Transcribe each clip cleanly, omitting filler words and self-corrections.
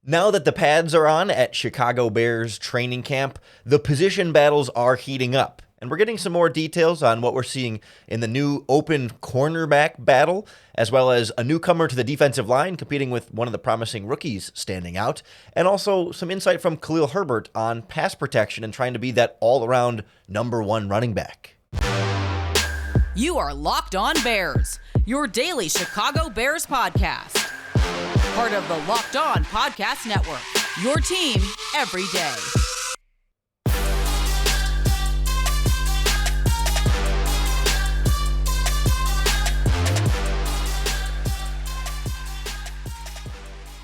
Now that the pads are on at Chicago Bears training camp, the position battles are heating up. And we're getting some more details on what we're seeing in the new open cornerback battle, as well as a newcomer to the defensive line competing with one of the promising rookies standing out, and also some insight from Khalil Herbert on pass protection and trying to be that all-around number one running back. You are Locked On Bears, your daily Chicago Bears podcast. Part of the Locked On Podcast Network, your team every day.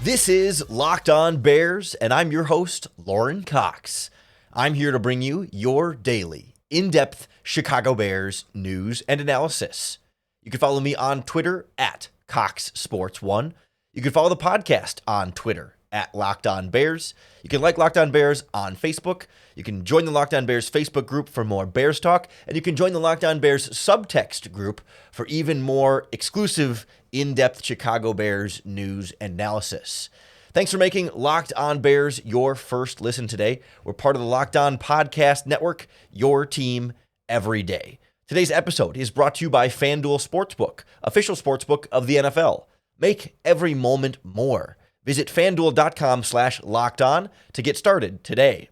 This is Locked On Bears, and I'm your host, Lauren Cox. I'm here to bring you your daily, in-depth Chicago Bears news and analysis. You can follow me on Twitter at CoxSports1. You can follow the podcast on Twitter at Locked On Bears. You can like Locked On Bears on Facebook. You can join the Locked On Bears Facebook group for more Bears talk. And you can join the Locked On Bears subtext group for even more exclusive, in-depth Chicago Bears news and analysis. Thanks for making Locked On Bears your first listen today. We're part of the Locked On Podcast Network, your team every day. Today's episode is brought to you by FanDuel Sportsbook, official sportsbook of the NFL. Make every moment more. Visit FanDuel.com/lockedon to get started today.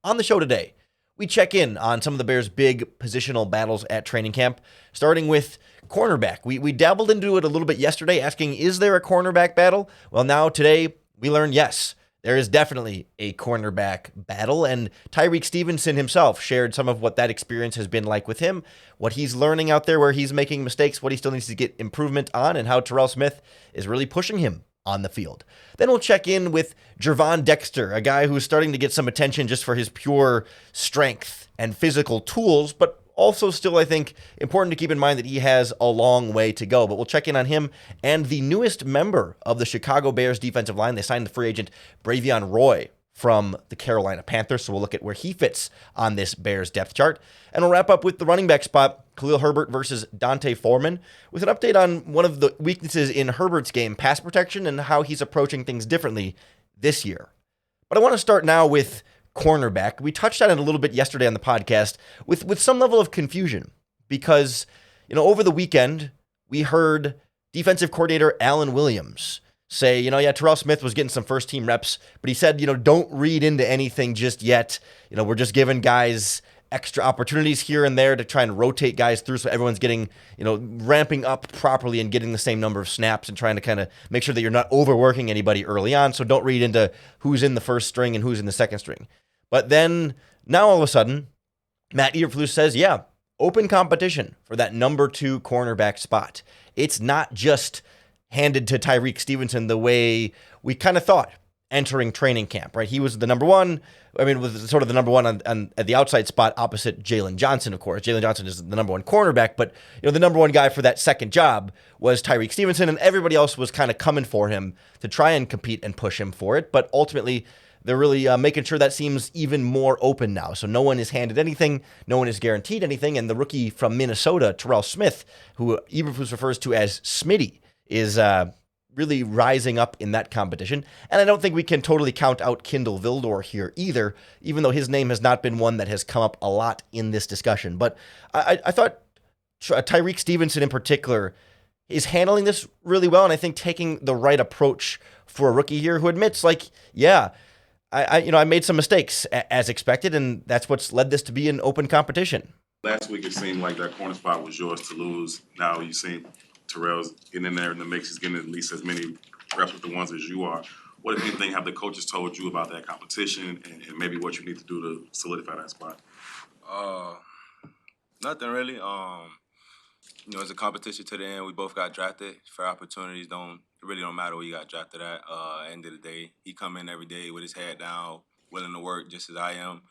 On the show today, we check in on some of the Bears' big positional battles at training camp, starting with cornerback. We dabbled into it a little bit yesterday, asking, is there a cornerback battle? Well, now today we learn yes, there is definitely a cornerback battle, and Tyrique Stevenson himself shared some of what that experience has been like with him, what he's learning out there where he's making mistakes, what he still needs to get improvement on, and how Terrell Smith is really pushing him on the field. Then we'll check in with Gervon Dexter, a guy who's starting to get some attention just for his pure strength and physical tools, but also still, I think, important to keep in mind that he has a long way to go. But we'll check in on him and the newest member of the Chicago Bears defensive line. They signed the free agent Bravion Roy from the Carolina Panthers, so we'll look at where he fits on this Bears depth chart. And we'll wrap up with the running back spot, Khalil Herbert versus D'Onta Foreman, with an update on one of the weaknesses in Herbert's game, pass protection, and how he's approaching things differently this year. But I want to start now with cornerback. We touched on it a little bit yesterday on the podcast with some level of confusion because, over the weekend, we heard defensive coordinator Alan Williams say, Terrell Smith was getting some first team reps, but he said, don't read into anything just yet. We're just giving guys extra opportunities here and there to try and rotate guys through so everyone's getting, ramping up properly and getting the same number of snaps and trying to kind of make sure that you're not overworking anybody early on. So don't read into who's in the first string and who's in the second string. But then now all of a sudden, Matt Eberflus says, yeah, open competition for that number 2 cornerback spot. It's not just handed to Tyrique Stevenson the way we kind of thought entering training camp, right? He was the number 1. Was sort of the number 1 on at the outside spot opposite Jaylon Johnson, of course. Jaylon Johnson is the number 1 cornerback, but the number 1 guy for that second job was Tyrique Stevenson, and everybody else was kind of coming for him to try and compete and push him for it. But ultimately, they're really making sure that seems even more open now. So no one is handed anything. No one is guaranteed anything. And the rookie from Minnesota, Terrell Smith, who Eberflus refers to as Smitty, is really rising up in that competition. And I don't think we can totally count out Kindle Vildor here either, even though his name has not been one that has come up a lot in this discussion. But I thought Tyrique Stevenson in particular is handling this really well, and I think taking the right approach for a rookie here who admits, I made some mistakes as expected, and that's what's led this to be an open competition. Last week, it seemed like that corner spot was yours to lose. Now you see Terrell's getting in there in the mix. He's getting at least as many reps with the ones as you are. What, if anything, have the coaches told you about that competition and maybe what you need to do to solidify that spot? Nothing really. It's a competition to the end. We both got drafted. Fair opportunities really don't matter where you got drafted at. End of the day, he come in every day with his head down, willing to work just as I am.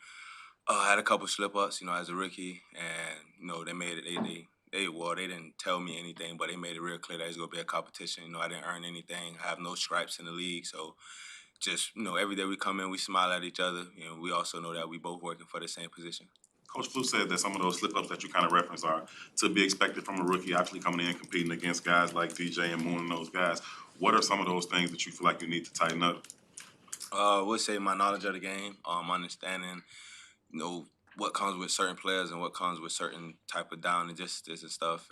I had a couple slip-ups, as a rookie, and, they made it. They didn't tell me anything, but they made it real clear that it's going to be a competition. I didn't earn anything. I have no stripes in the league, so just, every day we come in, we smile at each other. We also know that we both working for the same position. Coach Flus said that some of those slip-ups that you kind of referenced are to be expected from a rookie actually coming in and competing against guys like DJ and Moon and those guys. What are some of those things that you feel like you need to tighten up? I would say my knowledge of the game, understanding, what comes with certain players and what comes with certain type of down and justice and stuff.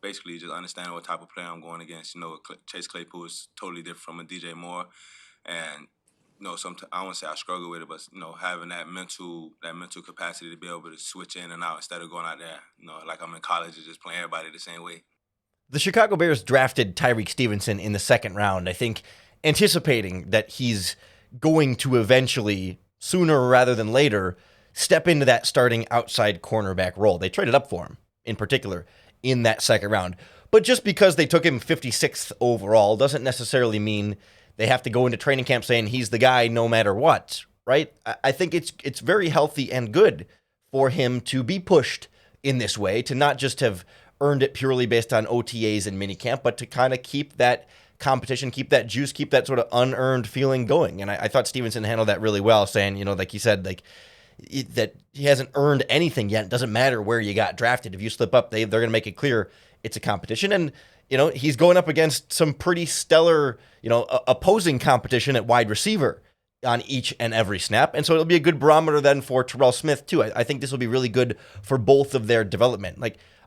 Basically, just understanding what type of player I'm going against. Chase Claypool is totally different from a DJ Moore, and sometimes I won't say I struggle with it, but having that mental capacity to be able to switch in and out instead of going out there, like I'm in college and just playing everybody the same way. The Chicago Bears drafted Tyrique Stevenson in the second round, I think, anticipating that he's going to eventually, sooner rather than later, step into that starting outside cornerback role. They traded up for him, in particular, in that second round. But just because they took him 56th overall doesn't necessarily mean they have to go into training camp saying he's the guy no matter what, right? I think it's very healthy and good for him to be pushed in this way, to not just have earned it purely based on OTAs and minicamp, but to kind of keep that competition, keep that juice, keep that sort of unearned feeling going. And I thought Stevenson handled that really well, saying, like you said, that he hasn't earned anything yet. It doesn't matter where you got drafted. If you slip up, they're going to make it clear it's a competition. And, he's going up against some pretty stellar, opposing competition at wide receiver on each and every snap. And so it'll be a good barometer then for Terrell Smith too. I think this will be really good for both of their development.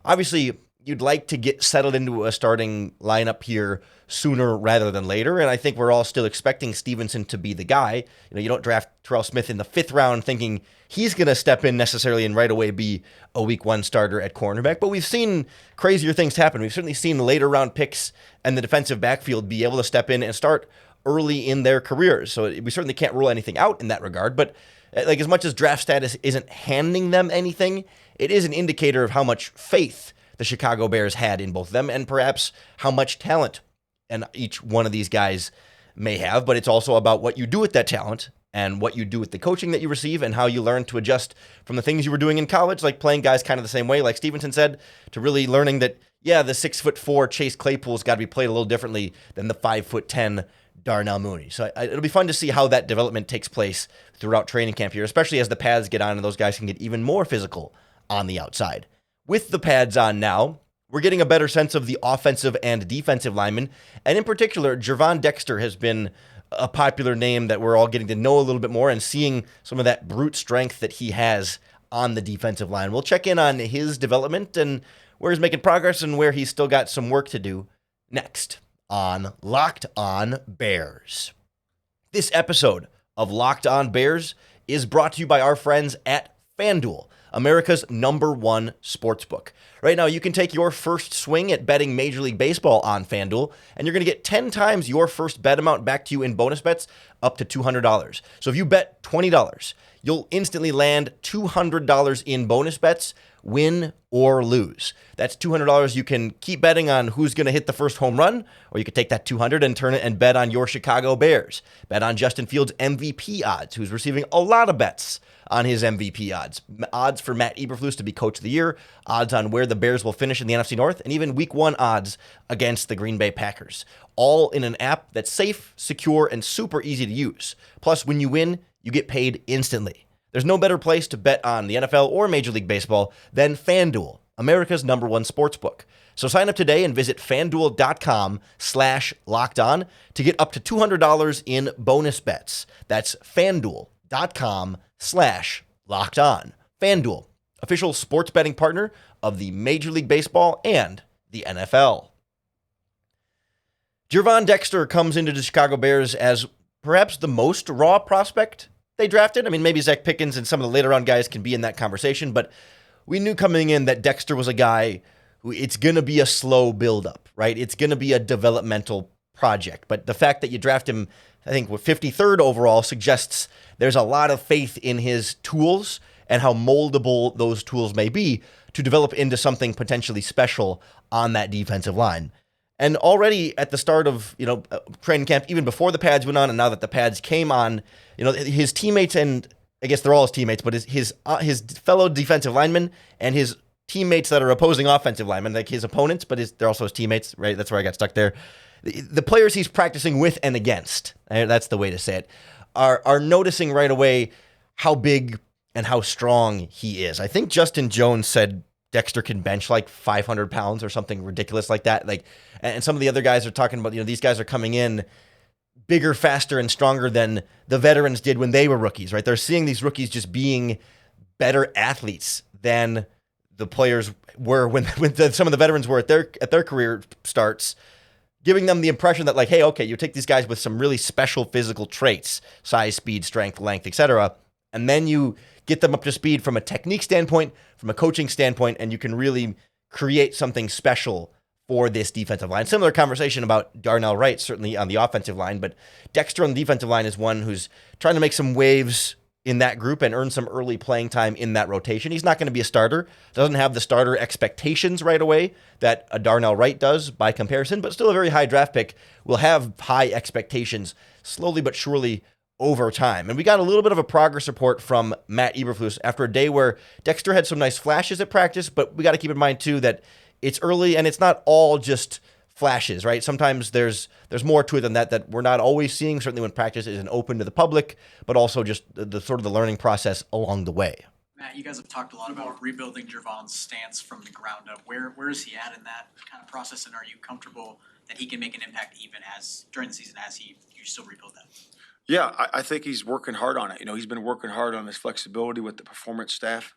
Obviously, you'd like to get settled into a starting lineup here sooner rather than later, and I think we're all still expecting Stevenson to be the guy. You don't draft Terrell Smith in the 5th round thinking he's going to step in necessarily and right away be a week 1 starter at cornerback, but we've seen crazier things happen. We've certainly seen later round picks and the defensive backfield be able to step in and start early in their careers, so we certainly can't rule anything out in that regard, but as much as draft status isn't handing them anything, it is an indicator of how much faith the Chicago Bears had in both of them and perhaps how much talent and each one of these guys may have. But it's also about what you do with that talent and what you do with the coaching that you receive and how you learn to adjust from the things you were doing in college, like playing guys kind of the same way, like Stevenson said, to really learning that, the 6'4" Chase Claypool's got to be played a little differently than the 5'10" Darnell Mooney. So it'll be fun to see how that development takes place throughout training camp here, especially as the pads get on and those guys can get even more physical on the outside. With the pads on now, we're getting a better sense of the offensive and defensive linemen, and in particular, Gervon Dexter has been a popular name that we're all getting to know a little bit more and seeing some of that brute strength that he has on the defensive line. We'll check in on his development and where he's making progress and where he's still got some work to do next on Locked On Bears. This episode of Locked On Bears is brought to you by our friends at FanDuel, America's #1 sportsbook. Right now, you can take your first swing at betting Major League Baseball on FanDuel, and you're going to get 10 times your first bet amount back to you in bonus bets up to $200. So if you bet $20, you'll instantly land $200 in bonus bets, win or lose. That's $200 you can keep betting on who's going to hit the first home run, or you could take that $200 and turn it and bet on your Chicago Bears. Bet on Justin Fields' MVP odds, who's receiving a lot of bets on his MVP odds. Odds for Matt Eberflus to be Coach of the Year, odds on where the Bears will finish in the NFC North, and even Week 1 odds against the Green Bay Packers. All in an app that's safe, secure, and super easy to use. Plus, when you win, you get paid instantly. There's no better place to bet on the NFL or Major League Baseball than FanDuel, America's #1 sportsbook. So sign up today and visit FanDuel.com/lockedon to get up to $200 in bonus bets. That's FanDuel.com/lockedon. FanDuel, official sports betting partner of the Major League Baseball and the NFL. Gervon Dexter comes into the Chicago Bears as perhaps the most raw prospect they drafted. I mean, maybe Zach Pickens and some of the later round guys can be in that conversation, but we knew coming in that Dexter was a guy who it's going to be a slow buildup, right? It's going to be a developmental project. But the fact that you draft him, I think, with 53rd overall suggests there's a lot of faith in his tools and how moldable those tools may be to develop into something potentially special on that defensive line. And already at the start of, training camp, even before the pads went on, and now that the pads came on, his teammates, and I guess they're all his teammates, but his fellow defensive linemen and his teammates that are opposing offensive linemen, like his opponents, but they're also his teammates, right? That's where I got stuck there. The players he's practicing with and against, that's the way to say it, are noticing right away how big and how strong he is. I think Justin Jones said Dexter can bench like 500 pounds or something ridiculous like that. And some of the other guys are talking about, these guys are coming in bigger, faster, and stronger than the veterans did when they were rookies, right? They're seeing these rookies just being better athletes than the players were when some of the veterans were at their career starts, giving them the impression that, like, hey, okay, you take these guys with some really special physical traits, size, speed, strength, length, etc., and then you get them up to speed from a technique standpoint, from a coaching standpoint, and you can really create something special for this defensive line. Similar conversation about Darnell Wright, certainly on the offensive line, but Dexter on the defensive line is one who's trying to make some waves in that group and earn some early playing time in that rotation. He's not going to be a starter, doesn't have the starter expectations right away that a Darnell Wright does by comparison, but still a very high draft pick, will have high expectations slowly but surely over time. And we got a little bit of a progress report from Matt Eberflus after a day where Dexter had some nice flashes at practice, but we got to keep in mind too that it's early and it's not all just flashes, right? Sometimes there's more to it than that we're not always seeing, certainly when practice isn't open to the public, but also just the sort of the learning process along the way. Matt, you guys have talked a lot about rebuilding Gervon's stance from the ground up. Where is he at in that kind of process, and are you comfortable that he can make an impact even as during the season as you still rebuild that? Yeah, I think he's working hard on it. He's been working hard on his flexibility with the performance staff.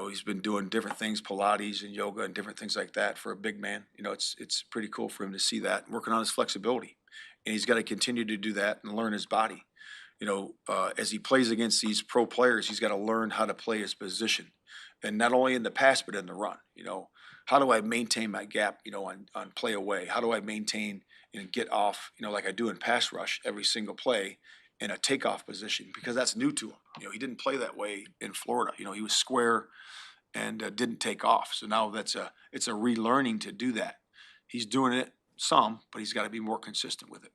He's been doing different things, Pilates and yoga and different things like that for a big man. It's pretty cool for him to see that, working on his flexibility. And he's got to continue to do that and learn his body. As he plays against these pro players, he's got to learn how to play his position. And not only in the pass, but in the run. How do I maintain my gap, on play away? How do I maintain and get off, like I do in pass rush every single play in a takeoff position? Because that's new to him. He didn't play that way in Florida. He was square and didn't take off. So now it's a relearning to do that. He's doing it some, but he's got to be more consistent with it.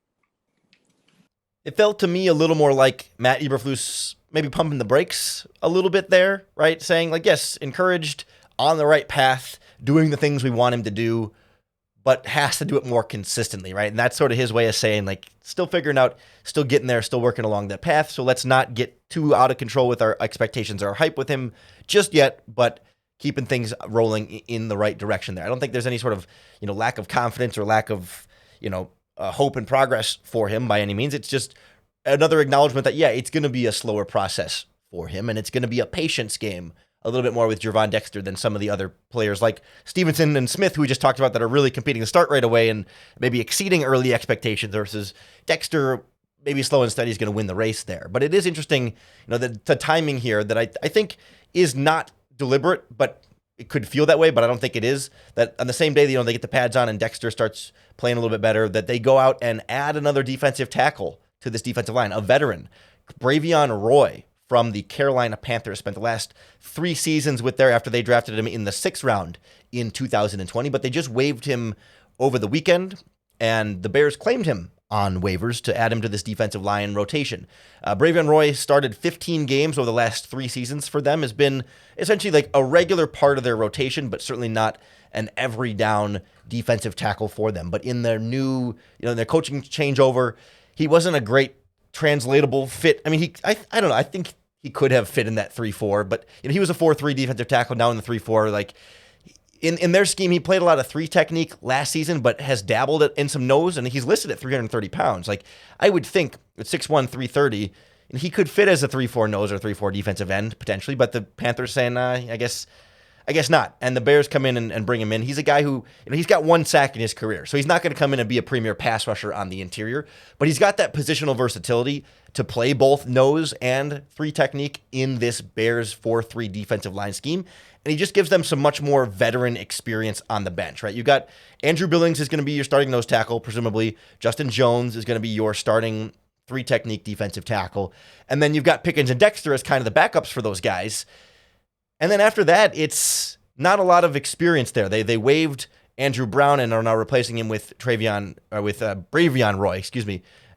It felt to me a little more like Matt Eberflus maybe pumping the brakes a little bit there, right? Saying, like, yes, encouraged, on the right path, doing the things we want him to do, but has to do it more consistently, right? And that's sort of his way of saying, like, still figuring out, still getting there, still working along that path. So let's not get too out of control with our expectations or hype with him just yet, but keeping things rolling in the right direction there. I don't think there's any sort of, lack of confidence or lack of, hope and progress for him by any means. It's just another acknowledgement that, yeah, it's going to be a slower process for him, and it's going to be a patience game a little bit more with Gervon Dexter than some of the other players like Stevenson and Smith, who we just talked about, that are really competing to start right away and maybe exceeding early expectations, versus Dexter, maybe slow and steady, is going to win the race there. But it is interesting, the timing here that I think is not deliberate, but it could feel that way, but I don't think it is. That on the same day that, they get the pads on and Dexter starts playing a little bit better, that they go out and add another defensive tackle to this defensive line, a veteran, Bravion Roy, from the Carolina Panthers. Spent the last 3 seasons with there after they drafted him in the 6th round in 2020, but they just waived him over the weekend, and the Bears claimed him on waivers to add him to this defensive line rotation. Bravion Roy started 15 games over the last 3 seasons for them, has been essentially like a regular part of their rotation, but certainly not an every down defensive tackle for them. But in their new, their coaching changeover, he wasn't a great translatable fit. I mean, I don't know. I think he could have fit in that 3-4, but he was a 4-3 defensive tackle, now in the 3-4. Like in their scheme, he played a lot of 3 technique last season, but has dabbled in some nose, and he's listed at 330 pounds. Like, I would think at 6'1", 330, and he could fit as a 3-4 nose or 3-4 defensive end potentially, but the Panthers saying, I guess not. And the Bears come in and bring him in. He's a guy who, he's got 1 sack in his career, so he's not going to come in and be a premier pass rusher on the interior, but he's got that positional versatility to play both nose and 3 technique in this Bears 4-3 defensive line scheme. And he just gives them some much more veteran experience on the bench, right? You got Andrew Billings is going to be your starting nose tackle, presumably. Justin Jones is going to be your starting 3 technique defensive tackle. And then you've got Pickens and Dexter as kind of the backups for those guys. And then after that, it's not a lot of experience there. They waived Andrew Brown and are now replacing him with Bravion Roy,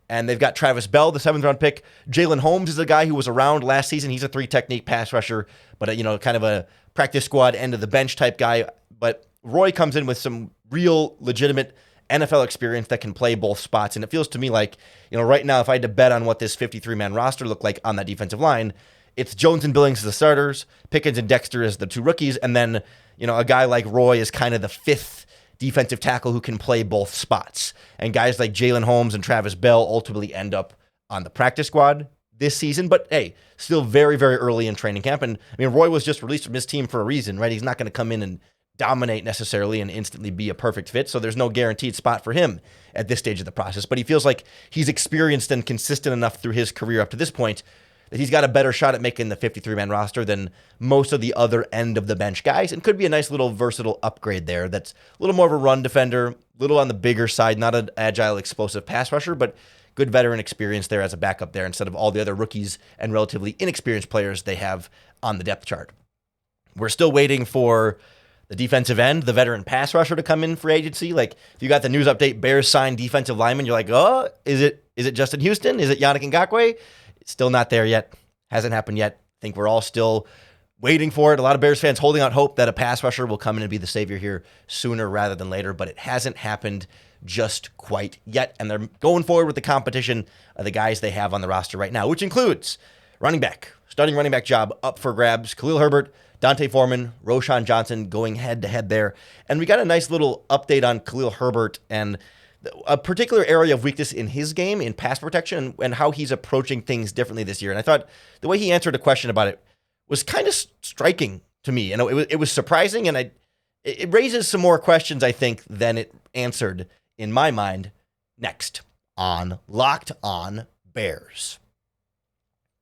And they've got Travis Bell, the 7th round pick. Jalen Holmes is a guy who was around last season. He's a 3 technique pass rusher, but kind of a practice squad end of the bench type guy. But Roy comes in with some real legitimate NFL experience that can play both spots. And it feels to me like, right now, if I had to bet on what this 53-man roster looked like on that defensive line, it's Jones and Billings as the starters, Pickens and Dexter as the 2 rookies, and then, a guy like Roy is kind of the 5th defensive tackle who can play both spots. And guys like Jalen Holmes and Travis Bell ultimately end up on the practice squad this season. But hey, still very, very early in training camp. And I mean, Roy was just released from his team for a reason, right? He's not going to come in and dominate necessarily and instantly be a perfect fit. So there's no guaranteed spot for him at this stage of the process. But he feels like he's experienced and consistent enough through his career up to this point that he's got a better shot at making the 53-man roster than most of the other end of the bench guys, and could be a nice little versatile upgrade there that's a little more of a run defender, a little on the bigger side, not an agile, explosive pass rusher, but good veteran experience there as a backup there instead of all the other rookies and relatively inexperienced players they have on the depth chart. We're still waiting for the defensive end, the veteran pass rusher to come in for agency. Like, if you got the news update, Bears signed defensive lineman, you're like, oh, is it Justin Houston? Is it Yannick Ngakoue? It's still not there yet. Hasn't happened yet. I think we're all still waiting for it. A lot of Bears fans holding out hope that a pass rusher will come in and be the savior here sooner rather than later, but it hasn't happened just quite yet. And they're going forward with the competition of the guys they have on the roster right now, which includes running back, starting running back job up for grabs. Khalil Herbert, Dante Foreman, Roschon Johnson going head-to-head there. And we got a nice little update on Khalil Herbert and a particular area of weakness in his game in pass protection and how he's approaching things differently this year. And I thought the way he answered a question about it was kind of striking to me. And it was surprising, and it raises some more questions, I think, than it answered in my mind. Next on Locked On Bears.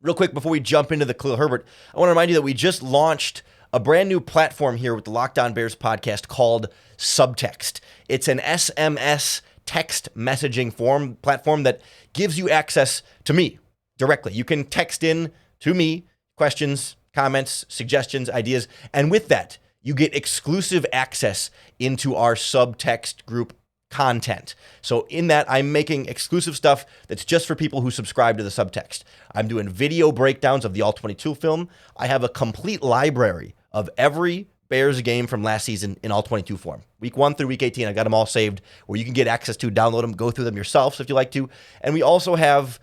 Real quick, before we jump into the Khalil Herbert, I want to remind you that we just launched a brand new platform here with the Locked On Bears podcast called Subtext. It's an SMS text messaging platform that gives you access to me directly. You can text in to me questions, comments, suggestions, ideas, and with that, you get exclusive access into our Subtext group content. So in that, I'm making exclusive stuff that's just for people who subscribe to the Subtext. I'm doing video breakdowns of the All-22 film. I have a complete library of every Bears game from last season in All-22 form. Week 1 through Week 18, I got them all saved where you can get access to, download them, go through them yourself if you like to. And we also have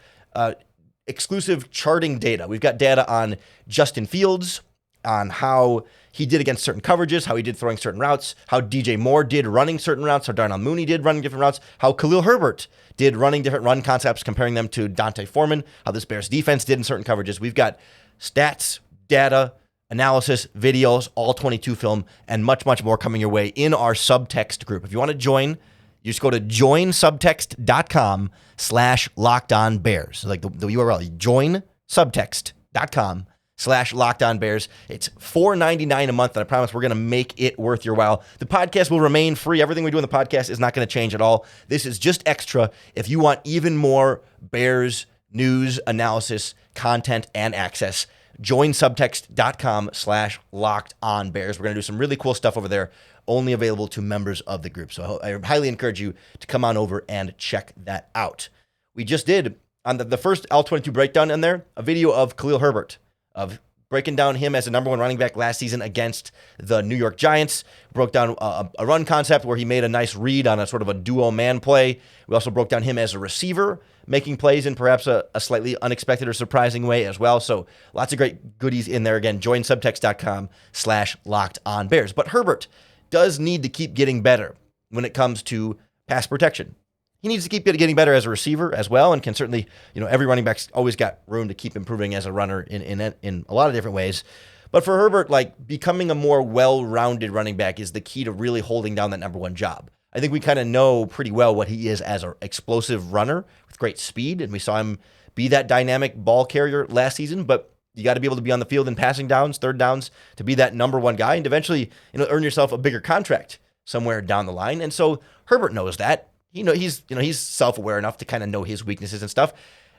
exclusive charting data. We've got data on Justin Fields, on how he did against certain coverages, how he did throwing certain routes, how DJ Moore did running certain routes, how Darnell Mooney did running different routes, how Khalil Herbert did running different run concepts, comparing them to Dante Foreman, how this Bears defense did in certain coverages. We've got stats, data, analysis, videos, all 22 film, and much, much more coming your way in our Subtext group. If you want to join, you just go to joinsubtext.com/lockedonbears. Like the URL, joinsubtext.com/lockedonbears. It's $4.99 a month, and I promise we're going to make it worth your while. The podcast will remain free. Everything we do in the podcast is not going to change at all. This is just extra if you want even more Bears news, analysis, content, and access. Join subtext.com/lockedonbears. We're going to do some really cool stuff over there, only available to members of the group. So I highly encourage you to come on over and check that out. We just did, on the first All-22 breakdown in there, a video of Khalil Herbert, of breaking down him as a number one running back last season against the New York Giants. Broke down a run concept where he made a nice read on a sort of a duo man play. We also broke down him as a receiver, making plays in perhaps a slightly unexpected or surprising way as well. So lots of great goodies in there. Again, join subtext.com/lockedonbears. But Herbert does need to keep getting better when it comes to pass protection. He needs to keep getting better as a receiver as well, and can certainly, every running back's always got room to keep improving as a runner in a lot of different ways. But for Herbert, becoming a more well-rounded running back is the key to really holding down that number one job. I think we kind of know pretty well what he is as an explosive runner with great speed, and we saw him be that dynamic ball carrier last season, but you got to be able to be on the field in passing downs, third downs, to be that number one guy and eventually earn yourself a bigger contract somewhere down the line. And so Herbert knows that. He's self-aware enough to kind of know his weaknesses and stuff.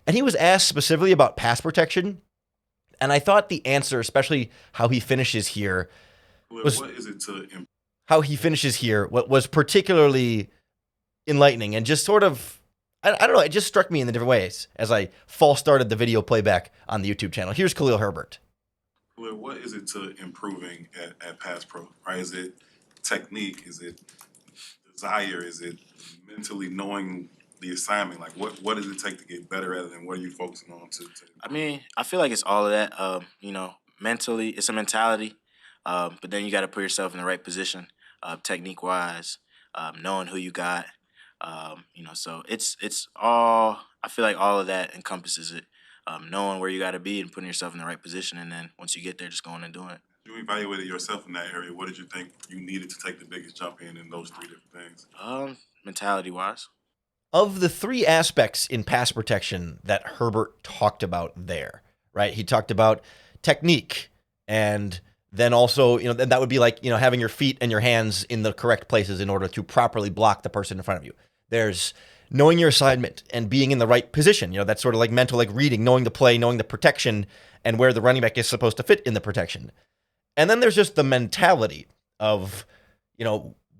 And he was asked specifically about pass protection, and I thought the answer, especially how he finishes here, was particularly enlightening and just sort of, I don't know, it just struck me in the different ways as I false started the video playback on the YouTube channel. Here's Khalil Herbert. Khalil, what is it to improving at pass pro, right? Is it technique? Is it desire? Is it mentally knowing the assignment? What does it take to get better at it, and what are you focusing on to I mean, I feel like it's all of that. Mentally, it's a mentality, but then you got to put yourself in the right position, technique-wise. knowing who you got. So it's all. I feel like all of that encompasses it. Knowing where you got to be and putting yourself in the right position, and then once you get there, just going and doing it. You evaluated yourself in that area. What did you think you needed to take the biggest jump in those three different things? Mentality-wise. Of the three aspects in pass protection that Herbert talked about there, right? He talked about technique, and then also, that would be like, having your feet and your hands in the correct places in order to properly block the person in front of you. There's knowing your assignment and being in the right position. That's sort of like mental, like reading, knowing the play, knowing the protection, and where the running back is supposed to fit in the protection. And then there's just the mentality of,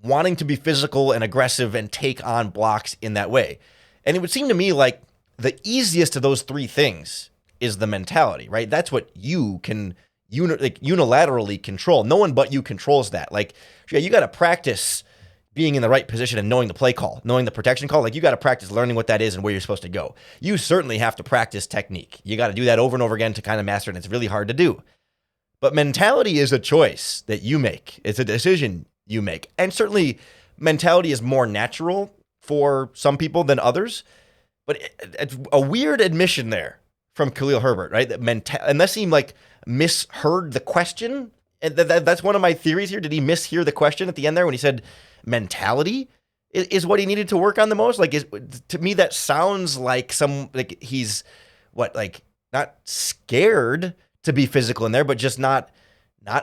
wanting to be physical and aggressive and take on blocks in that way. And it would seem to me like the easiest of those three things is the mentality, right? That's what you can unilaterally control. No one but you controls that. Like, yeah, you got to practice being in the right position and knowing the play call, knowing the protection call. Like, you got to practice learning what that is and where you're supposed to go. You certainly have to practice technique. You got to do that over and over again to kind of master it. And it's really hard to do. But mentality is a choice that you make. It's a decision you make. And certainly mentality is more natural for some people than others. But it's a weird admission there from Khalil Herbert, right? Unless he misheard the question. And that's one of my theories here. Did he mishear the question at the end there when he said mentality is what he needed to work on the most? To me, that sounds like he's not scared to be physical in there, but just not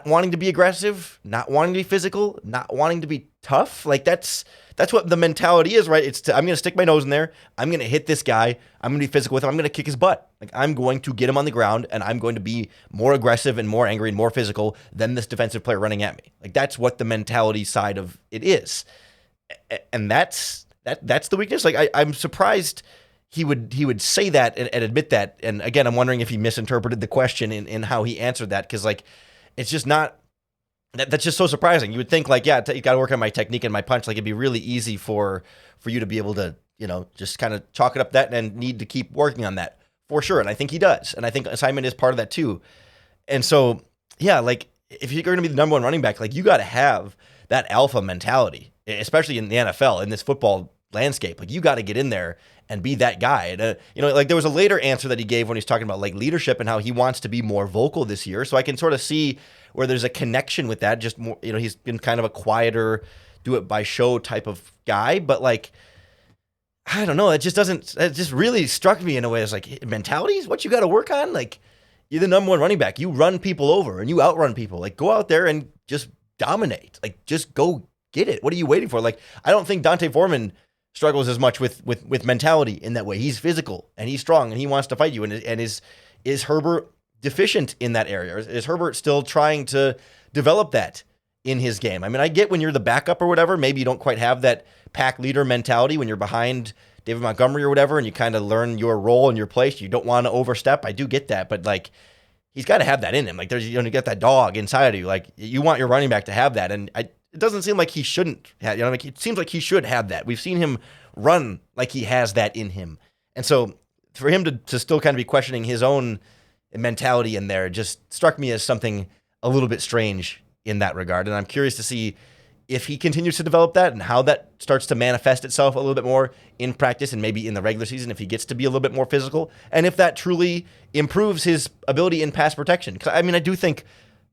wanting to be aggressive, not wanting to be physical, not wanting to be tough. That's what the mentality is, right? I'm going to stick my nose in there. I'm going to hit this guy. I'm going to be physical with him. I'm going to kick his butt. I'm going to get him on the ground, and I'm going to be more aggressive and more angry and more physical than this defensive player running at me. That's what the mentality side of it is. And that's the weakness. I'm surprised he would say that and admit that. And again, I'm wondering if he misinterpreted the question in how he answered that, because it's just not. That's just so surprising. You would think you got to work on my technique and my punch. It'd be really easy for you to be able to, just kind of chalk it up that and need to keep working on that for sure. And I think he does. And I think assignment is part of that too. And so, yeah, if you're going to be the number one running back, you got to have that alpha mentality, especially in the NFL, in this football landscape. You got to get in there and be that guy. And, there was a later answer that he gave when he's talking about leadership and how he wants to be more vocal this year. So I can sort of see where there's a connection with that. Just more, he's been kind of a quieter, do it by show type of guy. But I don't know. It just really struck me in a way. It's mentality is what you got to work on. You're the number one running back. You run people over and you outrun people. Go out there and just dominate. Just go get it. What are you waiting for? I don't think Dante Foreman struggles as much with mentality in that way. He's physical and he's strong and he wants to fight you. And is Herbert deficient in that area? Is Herbert still trying to develop that in his game? I get when you're the backup or whatever, maybe you don't quite have that pack leader mentality when you're behind David Montgomery or whatever, and you kind of learn your role and your place. You don't want to overstep. I do get that, but he's got to have that in him. There's you get that dog inside of you. You want your running back to have that, and it doesn't seem like he shouldn't have. It seems like he should have that. We've seen him run like he has that in him, and so for him to still kind of be questioning his own mentality in there just struck me as something a little bit strange in that regard. And I'm curious to see if he continues to develop that and how that starts to manifest itself a little bit more in practice and maybe in the regular season, if he gets to be a little bit more physical, and if that truly improves his ability in pass protection. Because I do think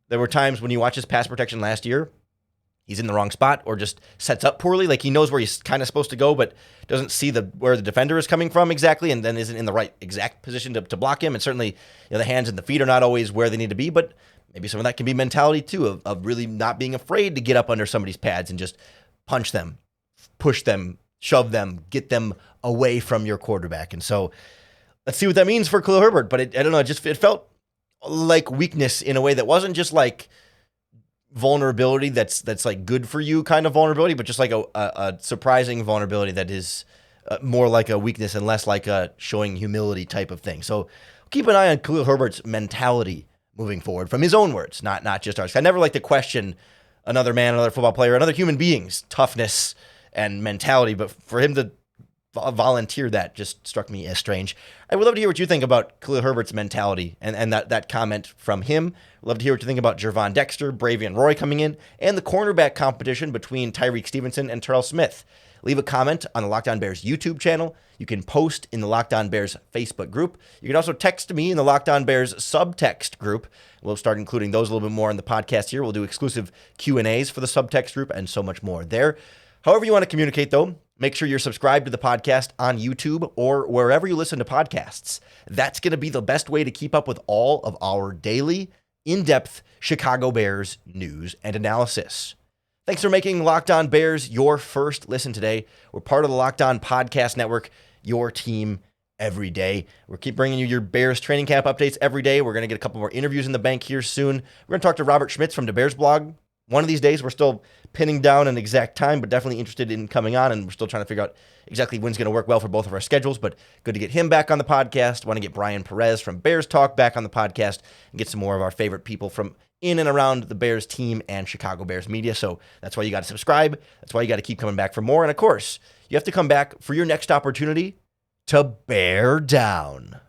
there were times when you watch his pass protection last year, he's in the wrong spot or just sets up poorly. He knows where he's kind of supposed to go, but doesn't see where the defender is coming from exactly, and then isn't in the right exact position to block him. And certainly, the hands and the feet are not always where they need to be, but maybe some of that can be mentality too, of really not being afraid to get up under somebody's pads and just punch them, push them, shove them, get them away from your quarterback. And so let's see what that means for Khalil Herbert. But I don't know, it felt like weakness in a way that wasn't just vulnerability that's good for you kind of vulnerability, but just a surprising vulnerability that is more like a weakness and less like a showing humility type of thing. So keep an eye on Khalil Herbert's mentality moving forward, from his own words, not just ours. I never like to question another man, another football player, another human being's toughness and mentality, but for him to volunteer that just struck me as strange. I would love to hear what you think about Khalil Herbert's mentality and that comment from him. I'd love to hear what you think about Gervon Dexter, Bravion Roy coming in, and the cornerback competition between Tyrique Stevenson and Terrell Smith. Leave a comment on the Locked On Bears YouTube channel. You can post in the Locked On Bears Facebook group. You can also text me in the Locked On Bears subtext group. We'll start including those a little bit more in the podcast here. We'll do exclusive Q&As for the subtext group and so much more there. However you want to communicate, though, make sure you're subscribed to the podcast on YouTube or wherever you listen to podcasts. That's going to be the best way to keep up with all of our daily, in-depth Chicago Bears news and analysis. Thanks for making Locked On Bears your first listen today. We're part of the Locked On Podcast Network, your team every day. We'll keep bringing you your Bears training camp updates every day. We're going to get a couple more interviews in the bank here soon. We're going to talk to Robert Schmitz from the Bears blog. One of these days, we're still pinning down an exact time, but definitely interested in coming on, and we're still trying to figure out exactly when's going to work well for both of our schedules, but good to get him back on the podcast. Want to get Brian Perez from Bears Talk back on the podcast and get some more of our favorite people from in and around the Bears team and Chicago Bears media. So that's why you got to subscribe. That's why you got to keep coming back for more. And of course, you have to come back for your next opportunity to bear down.